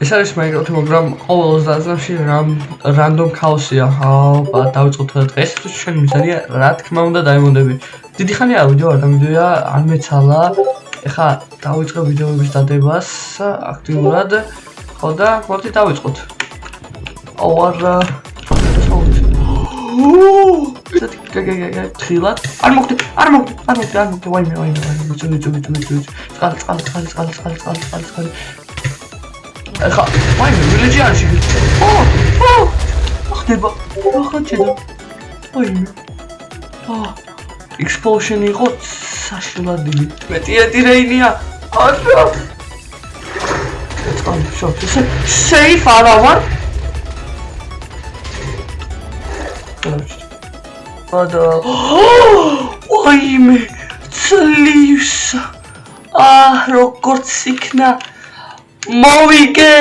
ეს არის Minecraft-ი, მაგრამ ყოველ 30 წამში random chaos-ია. აბა, დავიწყოთ დღეს. ჩვენი მიზანია, რა თქმა უნდა, დაიმონდები. დიდი ხანია ვიდეო არ დამიდია, არ მეცალა. ეხლა დავიწყებ ვიდეოების დადებას აქტიურად. ხო და მოდი დავიწყოთ. არა. თხილად. არ მოგდი, ვაიმე. წყალი. ეხლა ვაიმე village არის იგი. ხდება. ხაჭედა. ვაიმე. explosion იყო საშლადი. მეტი რეინია. არა. წყალი შო. safe არა ვარ. Ada. Oime, ძლივს. როგორც იქნა. მოვიგე.